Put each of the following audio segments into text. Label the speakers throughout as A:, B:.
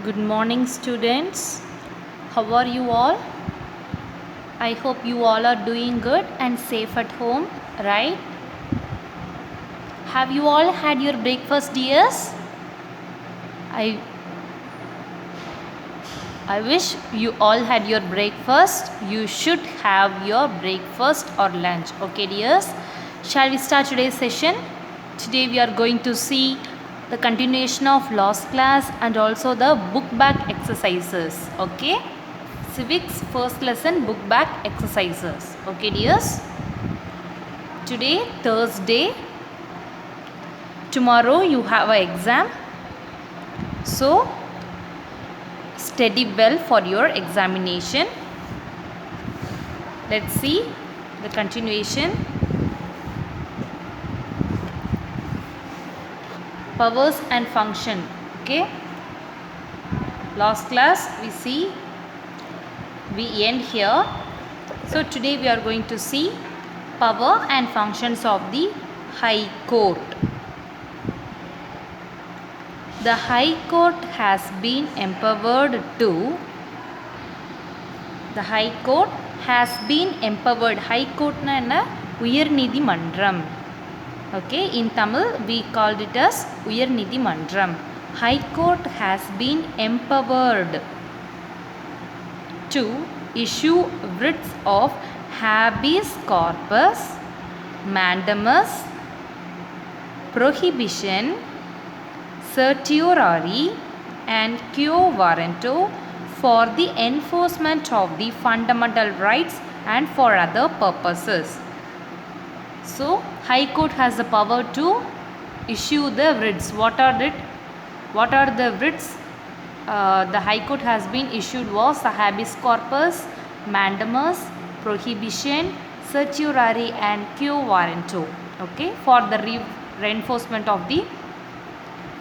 A: Good morning, students. How are you all? I hope you all are doing good and safe at home, right? Have you all had your breakfast, dears? I I wish you all had your breakfast. You should have your breakfast or lunch. Okay, dears? Shall we start today's session? Today we are going to see the continuation of last class and also the book back exercises. Okay? Civics first lesson book back exercises. Okay, dears? Today, Thursday. Tomorrow you have an exam. So, study well for your examination. Let's see the continuation. Powers and function. Okay. Last class we end here. So today we are going to see power and functions of the High Court. The High Court has been empowered to. The High Court has been empowered. High Court na enna? Uyarnidimandram. Okay, in Tamil we called it as Uyarnidimandram. High Court has been empowered to issue writs of habeas corpus, mandamus, prohibition, certiorari and quo warranto for the enforcement of the fundamental rights and for other purposes. So, High Court has the power to issue the writs. What are the writs? The High Court has been issued was the habeas corpus, mandamus, prohibition, certiorari and quo warranto. Okay, for the reinforcement of the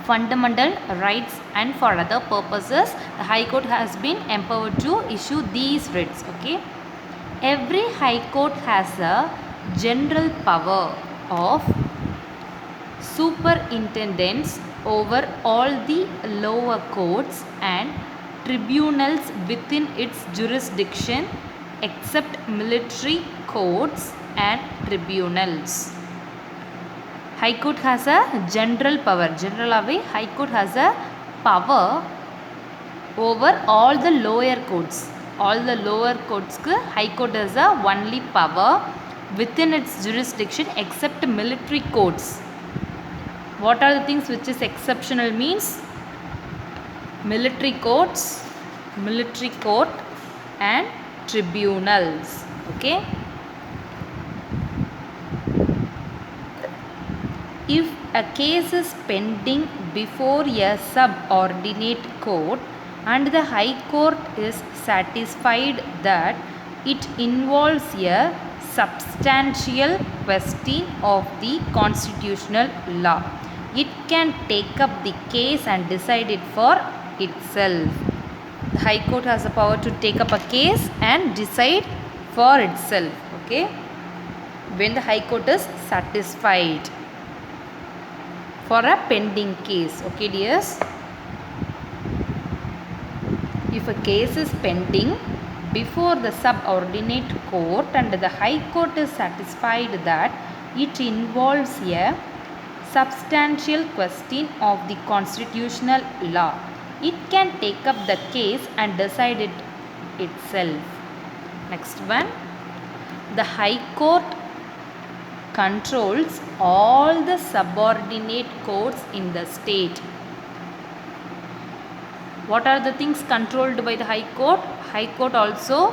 A: fundamental rights and for other purposes, the High Court has been empowered to issue these writs. Okay, every High Court has a general power of superintendence over all the lower courts and tribunals within its jurisdiction except military courts and tribunals. High Court has a general power. Generally, High Court has a power over all the lower courts. All the lower courts, High Court has a only power within its jurisdiction except military courts. What are the things which is exceptional means? Military courts, military court and tribunals. Okay. If a case is pending before a subordinate court and the High Court is satisfied that it involves a substantial question of the constitutional law, it can take up the case and decide it for itself. The High Court has the power to take up a case and decide for itself. Okay, when the High Court is satisfied for a pending case. Okay, dears. If a case is pending before the subordinate court and the High Court is satisfied that it involves a substantial question of the constitutional law, it can take up the case and decide it itself. Next one. The High Court controls all the subordinate courts in the state. What are the things controlled by the High Court? High Court also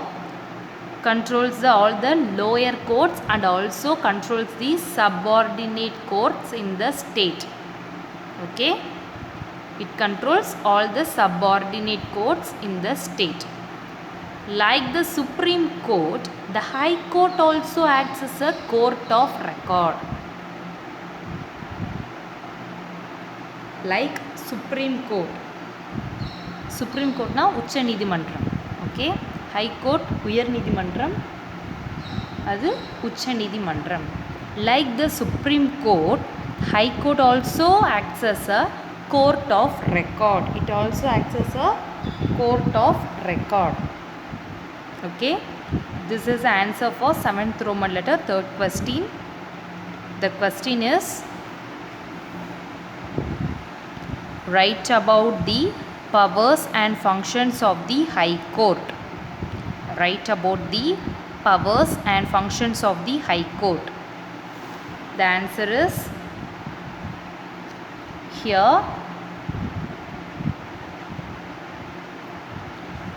A: controls all the lower courts and also controls the subordinate courts in the state. Okay, it controls all the subordinate courts in the state. Like the Supreme Court, the High Court also acts as a court of record. Like Supreme Court. Supreme Court na Ucha Nidimandram. Okay. High Court Uyar Nidimandram. Adu Ucha Nidimandram. Like the Supreme Court, High Court also acts as a court of record. It also acts as a court of record. Okay, this is the answer for 7th Roman letter, third question. The question is, write about the powers and functions of the High Court. Write about the powers and functions of the High Court. The answer is here.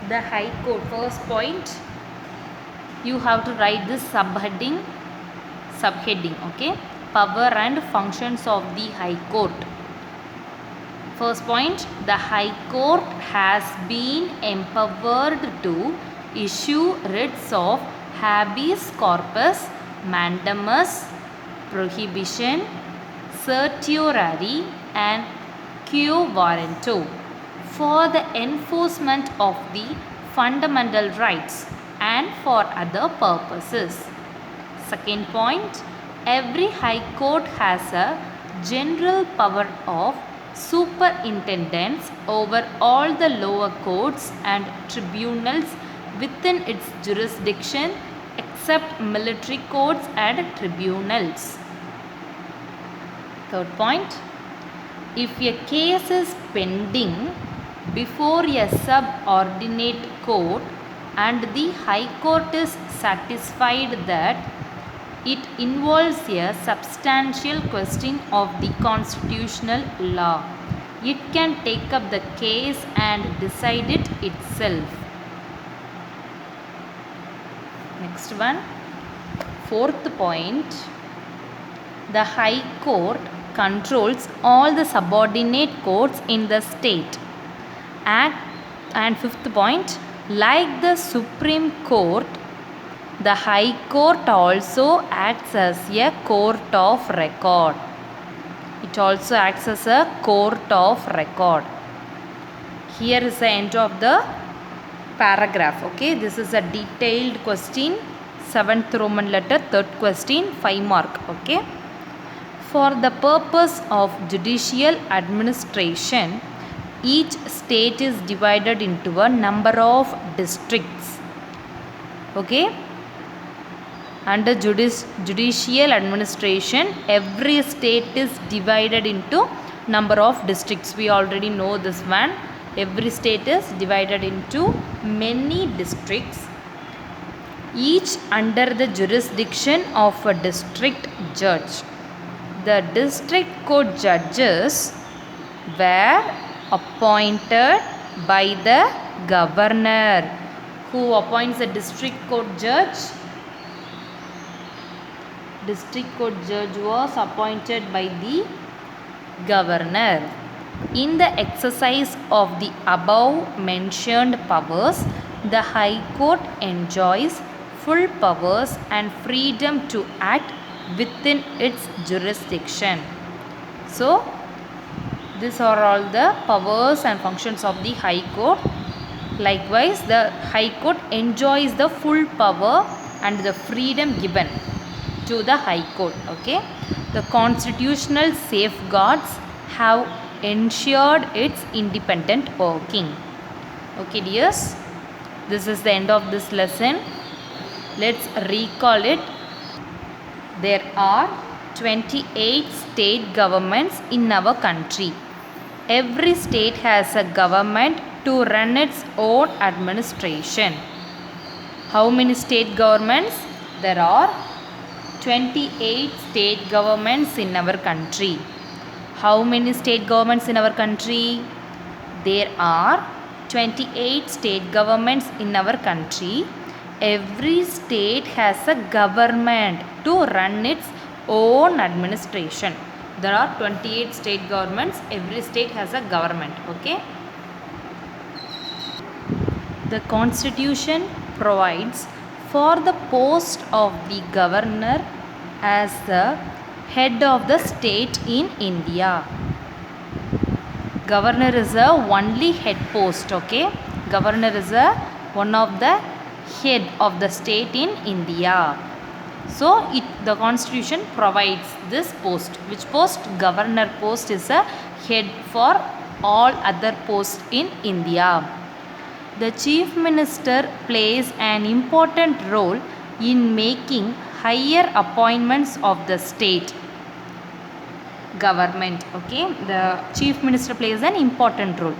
A: The High Court, first point, you have to write this subheading, okay, power and functions of the High Court. First point, the High Court has been empowered to issue writs of habeas corpus, mandamus, prohibition, certiorari and quo warranto for the enforcement of the fundamental rights and for other purposes. Second point, every High Court has a general power of superintendence over all the lower courts and tribunals within its jurisdiction except military courts and tribunals. Third point, if a case is pending before a subordinate court and the High Court is satisfied that it involves a substantial question of the constitutional law, it can take up the case and decide it itself. Next one, fourth point, the High Court controls all the subordinate courts in the state. And fifth point, like the Supreme Court, the High Court also acts as a court of record. It also acts as a court of record. Here is the end of the paragraph. Okay, this is a detailed question, 7th Roman letter, third question, 5 mark. Okay, for the purpose of judicial administration, each state is divided into a number of districts. Okay, under judicial administration, every state is divided into number of districts. We already know this one. Every state is divided into many districts, each under the jurisdiction of a district judge. The district court judges were appointed by the governor. Who appoints the district court judge? District court judge was appointed by the governor. In the exercise of the above mentioned powers, the High Court enjoys full powers and freedom to act within its jurisdiction. So, these are all the powers and functions of the High Court. Likewise, the High Court enjoys the full power and the freedom given to the High Court. Okay, the constitutional safeguards have ensured its independent working. Okay, dears, this is the end of this lesson. Let's recall it. There are 28 state governments in our country. Every state has a government to run its own administration. How many state governments? There are 28 state governments in our country. How many state governments in our country? There are 28 state governments in our country. Every state has a government to run its own administration. There are 28 state governments. Every state has a government. Okay. The Constitution provides for the post of the governor as the head of the state in India. Governor is the only head post. Okay, governor is one of the head of the state in India. So the Constitution provides this post. Which post? Governor post is a head for all other posts in India. The Chief Minister plays an important role in making higher appointments of the state government. Okay, the Chief Minister plays an important role.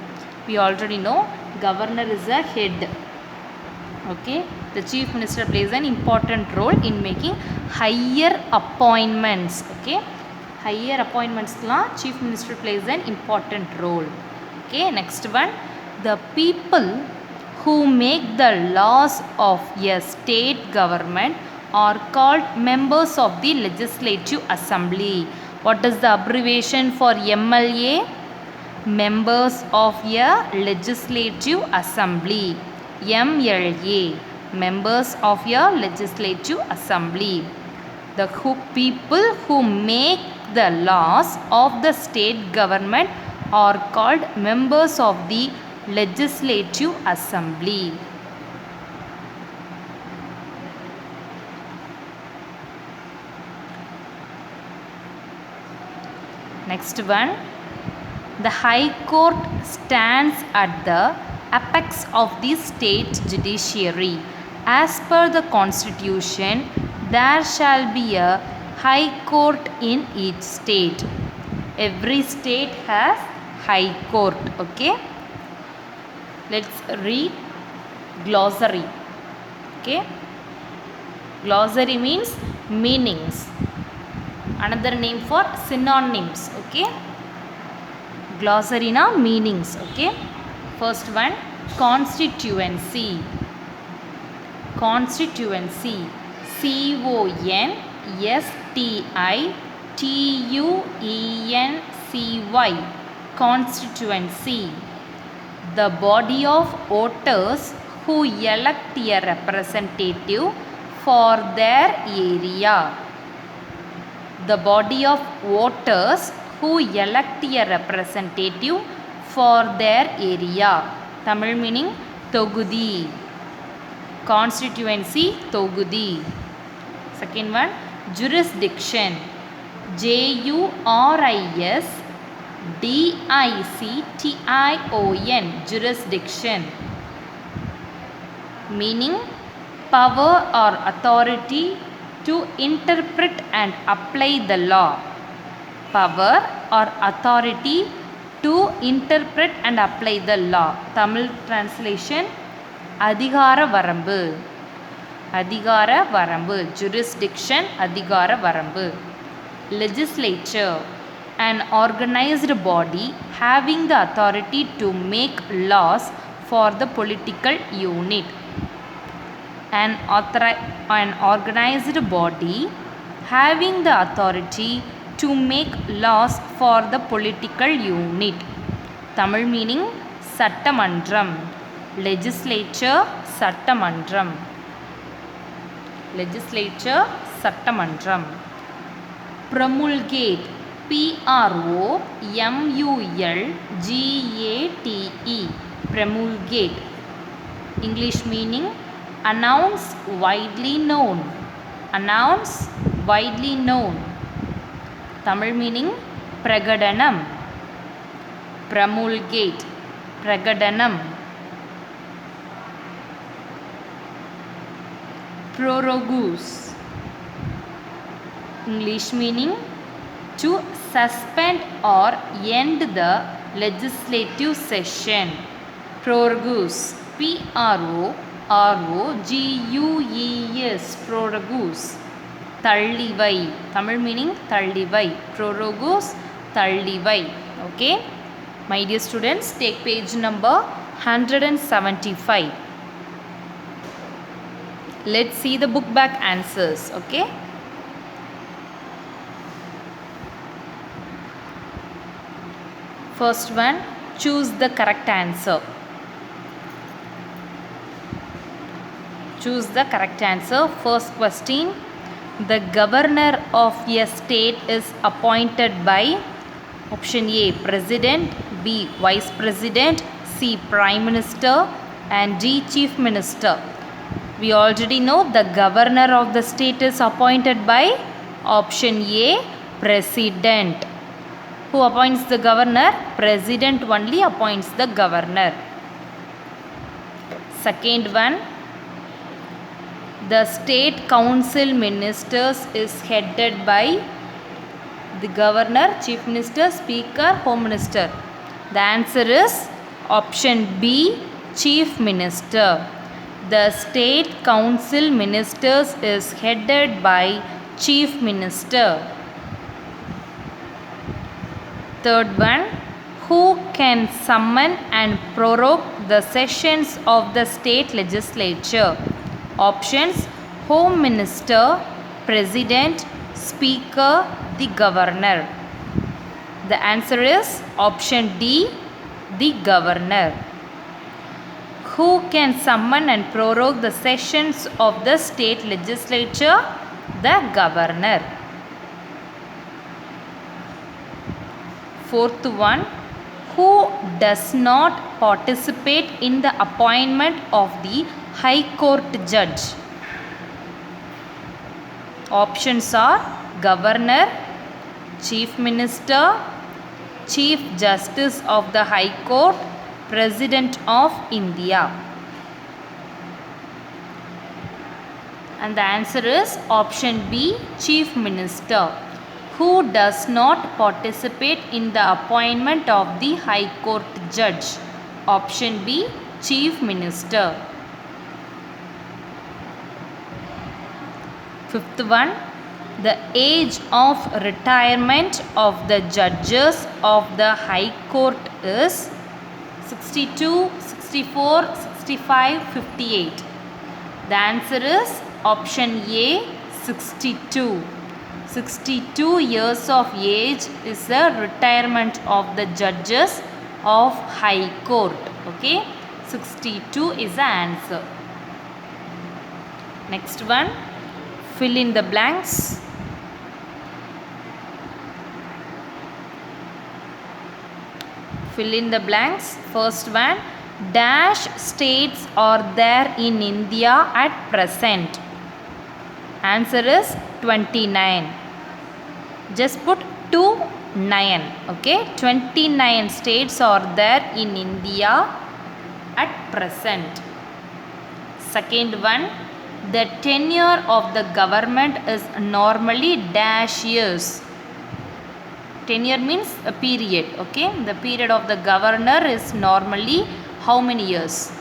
A: We already know governor is a head. Okay, the Chief Minister plays an important role in making higher appointments. Okay, higher appointments la Chief Minister plays an important role. Okay, next one, the people who make the laws of a state government are called members of the Legislative Assembly. What is the abbreviation for MLA? Members of a Legislative Assembly. MLA, members of a Legislative Assembly. The people who make the laws of the state government are called members of the Legislative Assembly. Next one, the High Court stands at the apex of the state judiciary. As per the Constitution, there shall be a High Court in each state. Every state has High Court. Okay, let's read glossary. Okay, glossary means meanings, another name for synonyms. Okay, glossary na meanings. Okay, first one, constituency. Constituency, CONSTITUENCY, constituency. The body of voters who elect a representative for their area. The body of voters who elect a representative for their area. Tamil meaning Togudi. Constituency, Togudi. Second one, jurisdiction. JURISDICTION, jurisdiction. Meaning power or authority to interpret and apply the law. Power or authority to interpret and apply the law. Tamil translation, அதிகார வரம்பு. அதிகார வரம்பு, jurisdiction, அதிகார வரம்பு. Legislature, an organized body having the authority to make laws for the political unit. An organized body having the authority to make laws for the political unit. Tamil meaning சட்டமன்றம். Legislature, சட்டமன்றம். Legislature, சட்டமன்றம். Promulgate, PROMULGATE, promulgate. English meaning announce, widely known. Announce, widely known. Tamil meaning பிரகடனம். Promulgate, பிரகடனம். Prorogus, English meaning to suspend or end the legislative session. Prorogus, PROROGUES, prorogus. தள்ளிவை, Tamil meaning தள்ளிவை. Prorogus, தள்ளிவை. Okay, my dear students, take page number 175. Let's see the book back answers. Okay, first one, choose the correct answer. Choose the correct answer. First question, the governor of a state is appointed by option A, president, B, vice president, C, prime minister, and D, chief minister. We already know the governor of the state is appointed by option A, president. Who appoints the governor? President only appoints the governor. Second one, the state council ministers is headed by the governor, chief minister, speaker, home minister. The answer is option B, chief minister. The state council ministers is headed by chief minister. Third one, who can summon and prorogue the sessions of the state legislature? Options: home minister, president, speaker, the governor. The answer is option D, the governor. Who can summon and prorogue the sessions of the state legislature? The governor. Fourth one, who does not participate in the appointment of the High Court judge? Options are governor, chief minister, chief justice of the High Court, President of India. And the answer is option B, chief minister. Who does not participate in the appointment of the High Court judge? Option B, chief minister. Fifth one, the age of retirement of the judges of the High Court is 62, 64, 65, 58. The answer is option A, 62. 62 years of age is the retirement of the judges of High Court. Okay, 62 is the answer. Next one, fill in the blanks. Fill in the blanks. First one, dash states are there in India at present? Answer is 29. Just put 29. Okay, 29 states are there in India at present. Second one, the tenure of the government is normally dash years. Tenure means a period. Okay, the period of the governor is normally how many years?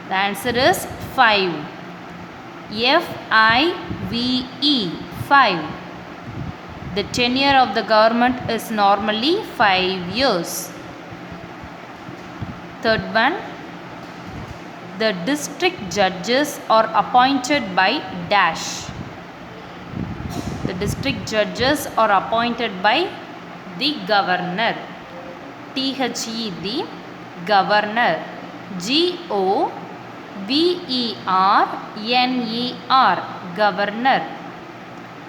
A: The answer is 5. F-I-V-E, 5. The tenure of the government is normally 5 years. Third one, the district judges are appointed by dash. The district judges are appointed by the governor. T-H-E, the governor. G-O-V-E-R-N-E-R, governor.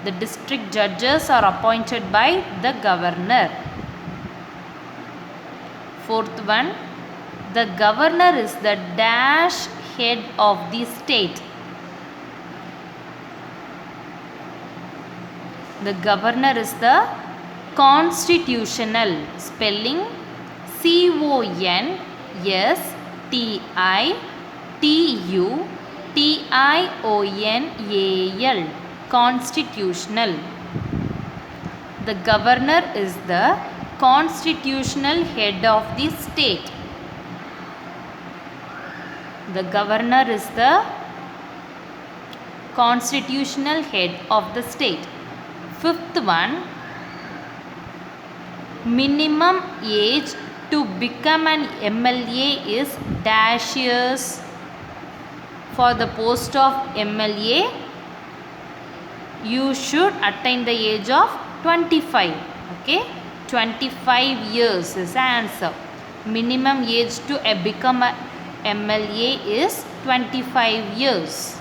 A: The district judges are appointed by the governor. Fourth one, the governor is the dash head of the state. The governor is the constitutional, spelling C-O-N-S-T-I-T-U-T-I-O-N-A-L, constitutional. The governor is the constitutional head of the state. The governor is the constitutional head of the state. Fifth one, minimum age to become an MLA is dash years. For the post of MLA, you should attain the age of 25. Okay, 25 years is the answer. Minimum age to become a MLA is 25 years.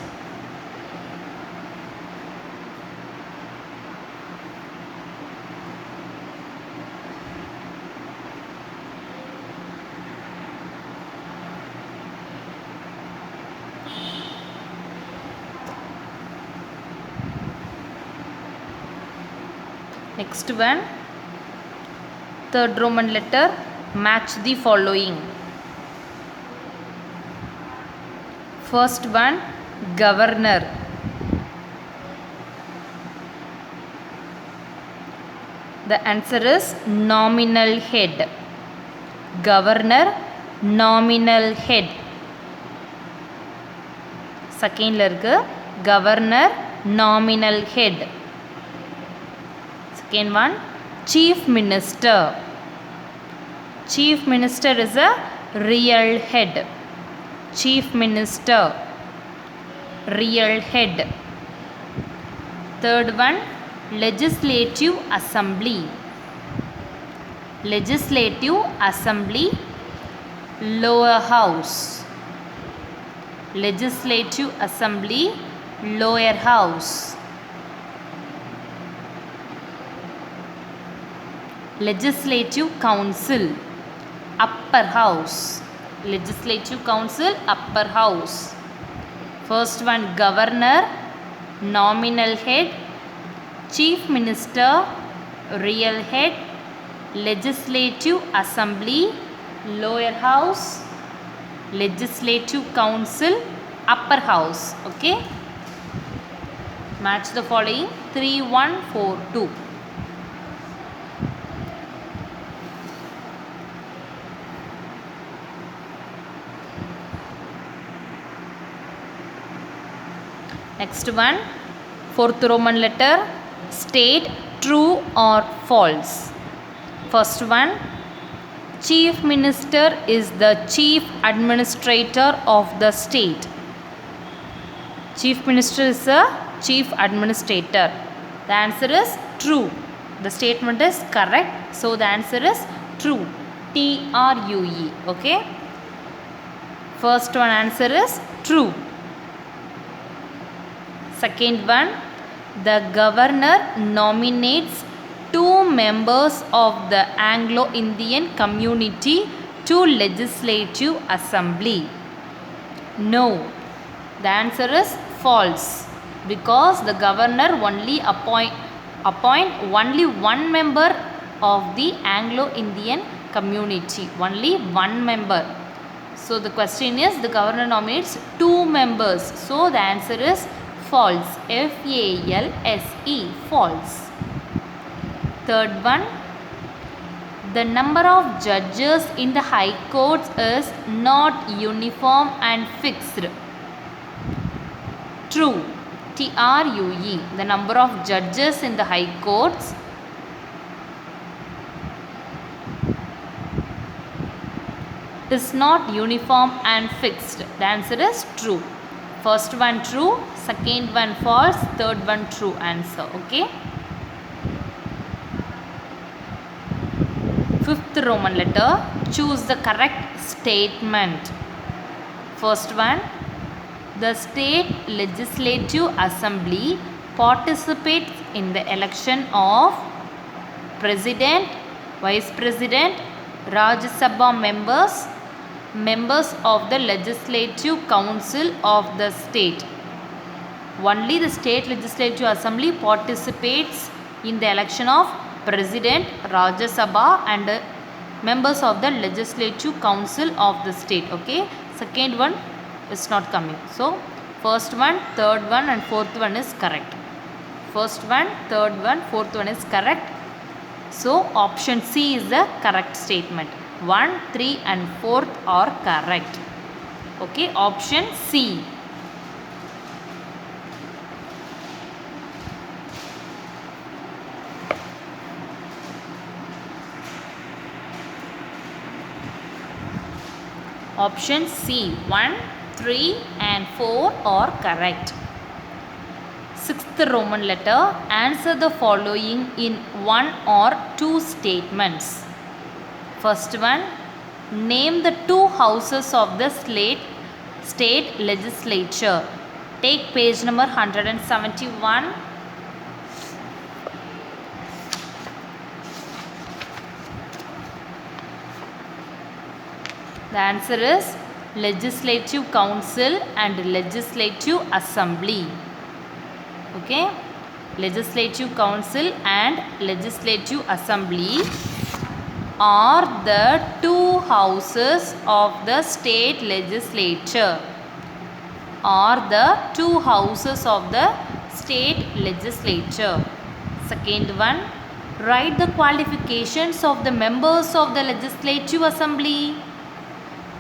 A: Next one, Third Roman letter, match the following. First one, governor. The answer is nominal head. Governor, nominal head. Second la irukku governor, nominal head. Second one, chief minister. Chief minister is a real head. Chief minister, real head. Third one, legislative assembly. Legislative assembly, lower house. Legislative assembly, lower house. Legislative council, upper house. Legislative council, upper house. First one, governor, nominal head. Chief minister, real head. Legislative assembly, lower house. Legislative council, upper house. Okay, match the following. 3, 1, 4, 2. Next one, fourth Roman letter, state true or false. First one, chief minister is the chief administrator of the state. Chief minister is a chief administrator. The answer is true. The statement is correct. So the answer is true. True. Okay. First one answer is true. Second one, the governor nominates 2 members of the Anglo-Indian community to legislative assembly. No, the answer is false, because the governor only appoint only 1 member of the Anglo-Indian community, only 1 member. So the question is, the governor nominates 2 members. So the answer is false. False. False. Third one, the number of judges in the high courts is not uniform and fixed. True. True. The number of judges in the high courts is not uniform and fixed. The answer is true. First one true, second one false, third one true answer. Okay. Fifth Roman letter, choose the correct statement. First one, the state legislative assembly participates in the election of president, vice president, Rajya Sabha members, members of the legislative council of the state. Only the state legislative assembly participates in the election of president, Rajya Sabha and members of the legislative council of the state. Okay, second one is not coming. So first one, third one and fourth one is correct. First one, third one, fourth one is correct. So option C is the correct statement. 1, 3 and 4th are correct. Okay, option C. Option C, 1, 3 and 4 are correct. Sixth Roman letter, answer the following in 1 or 2 statements. First one, name the 2 houses of the state legislature. Take page number 171. The answer is legislative council and legislative assembly. Okay, legislative council and legislative assembly. are the two houses of the state legislature? Are the two houses of the state legislature. Second one, write the qualifications of the members of the legislative assembly.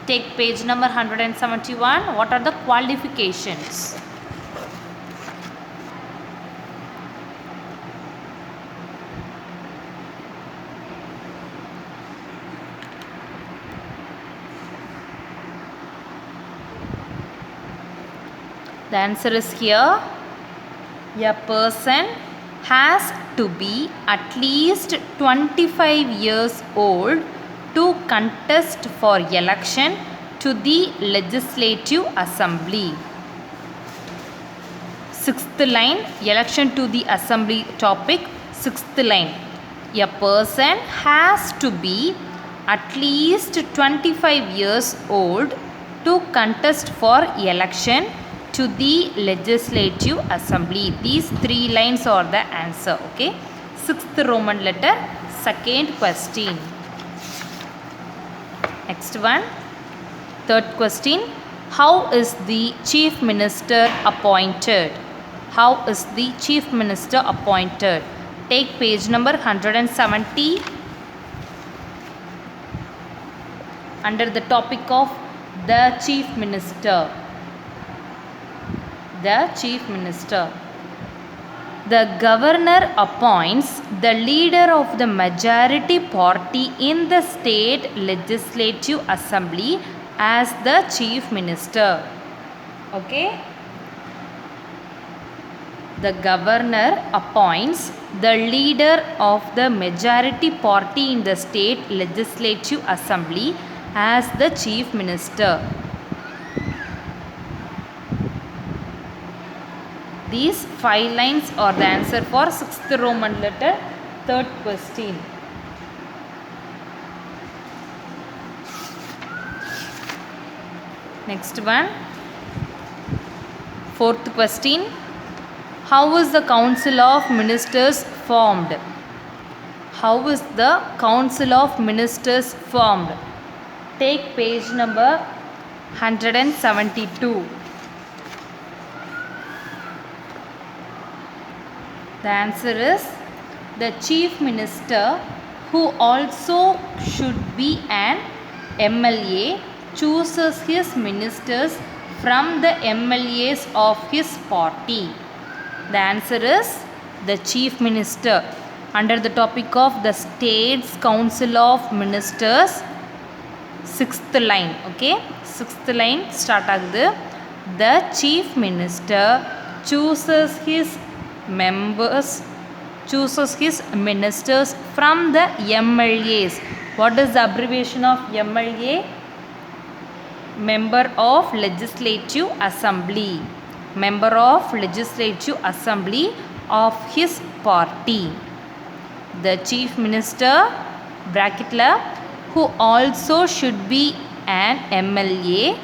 A: Take page number 171. What are the qualifications? The answer is here. A person has to be at least 25 years old to contest for election to the legislative assembly. Sixth line, election to the assembly topic. Sixth line, a person has to be at least 25 years old to contest for election to the legislative assembly. These three lines are the answer. Okay, sixth Roman letter, second question. Next one, third question. How is the chief minister appointed? How is the chief minister appointed? Take page number 170 under the topic of the chief minister. The chief minister. The governor appoints the leader of the majority party in the state legislative assembly as the chief minister. Okay. The governor appoints the leader of the majority party in the state legislative assembly as the chief minister. These 5 lines are the answer for 6th Roman letter, 3rd question. Next one, 4th question. How is the Council of Ministers formed? How is the Council of Ministers formed? Take page number 172. The answer is the chief minister, who also should be an MLA, chooses his ministers from the MLAs of his party. The answer is the chief minister. Under the topic of the state's council of ministers, 6th line. Okay, 6th line start agudhu. The chief minister chooses his ministers from the MLAs. What is the abbreviation of MLA? Member of Legislative Assembly. Member of Legislative Assembly of his party. The chief minister, bracket la, who also should be an MLA,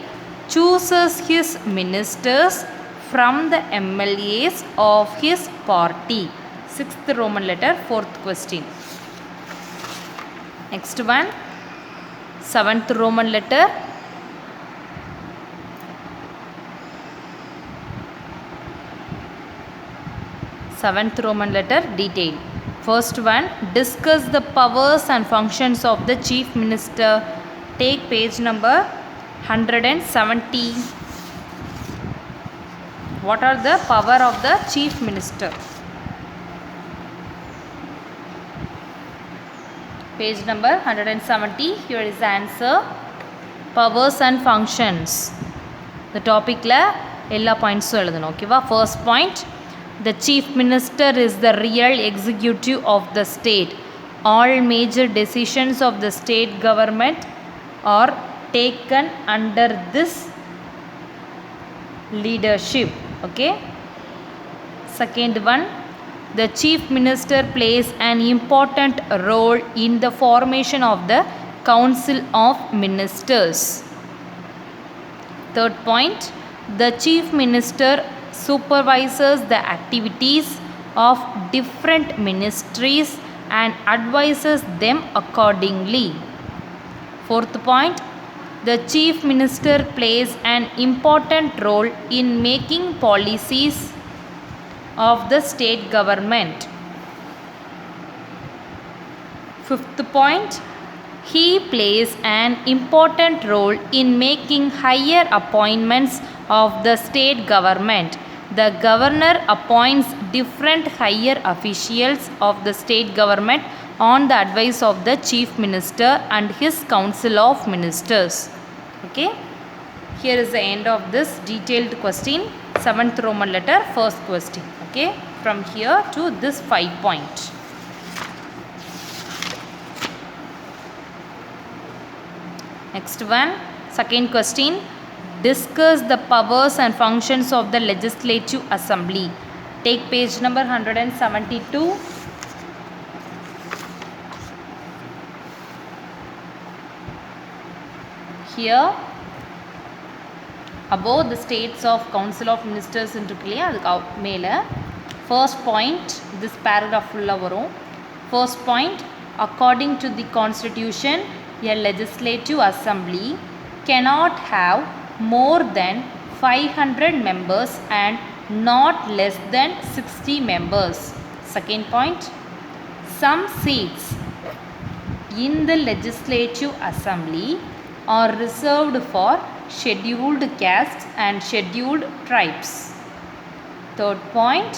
A: chooses his ministers from the MLAs of his party. 6th Roman letter, 4th question. Next one, 7th Roman letter. Seventh Roman letter, detail. First one, discuss the powers and functions of the chief minister. Take page number 170. What are the power of the chief minister? Page number 170. Here is the answer. Powers and functions. The topic la ella points eludano. Okay va? First point, the chief minister is the real executive of the state. All major decisions of the state government are taken under this leadership. Okay. Second one, the chief minister plays an important role in the formation of the council of ministers. Third point, the chief minister supervises the activities of different ministries and advises them accordingly. Fourth point, the chief minister plays an important role in making policies of the state government. Fifth point, he plays an important role in making higher appointments of the state government. The governor appoints different higher officials of the state government on the advice of the chief minister and his council of ministers. Okay, here is the end of this detailed question, 7th Roman letter, first question. Okay, from here to this 5 point. Next one, second question, discuss the powers and functions of the legislative assembly. Take page number 172. Here above the states of council of ministers irukku adukku mele first point this paragraph fulla varum. First point, according to the constitution, a legislative assembly cannot have more than 500 members and not less than 60 members. Second point, some seats in the legislative assembly are reserved for scheduled castes and scheduled tribes. Third point,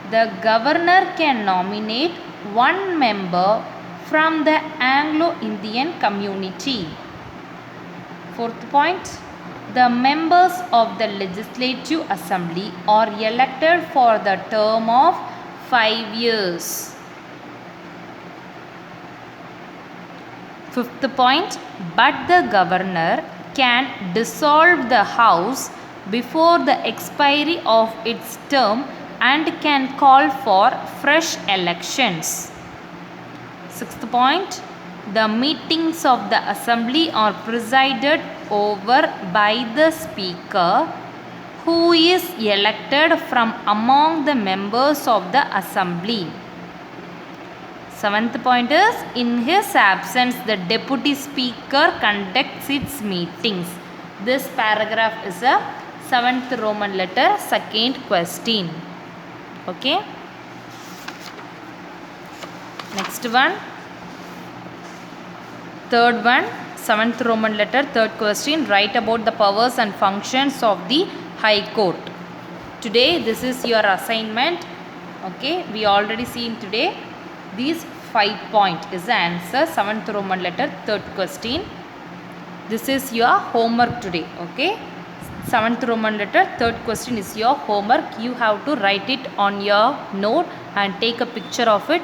A: the governor can nominate one member from the Anglo-Indian community. Fourth point, the members of the legislative assembly are elected for the term of 5 years. Fifth point, but the governor can dissolve the house before the expiry of its term and can call for fresh elections. Sixth point, the meetings of the assembly are presided over by the speaker, who is elected from among the members of the assembly. Seventh point is, in his absence the deputy speaker conducts its meetings. This paragraph is a 7th Roman letter, second question. Okay, next one, third one, 7th Roman letter, third question, write about the powers and functions of the High Court. Today this is your assignment. Okay, we already seen today these 5 points is the answer, 7th Roman letter, third question. This is your homework today. Okay, 7th Roman letter, third question is your homework. You have to write it on your note and take a picture of it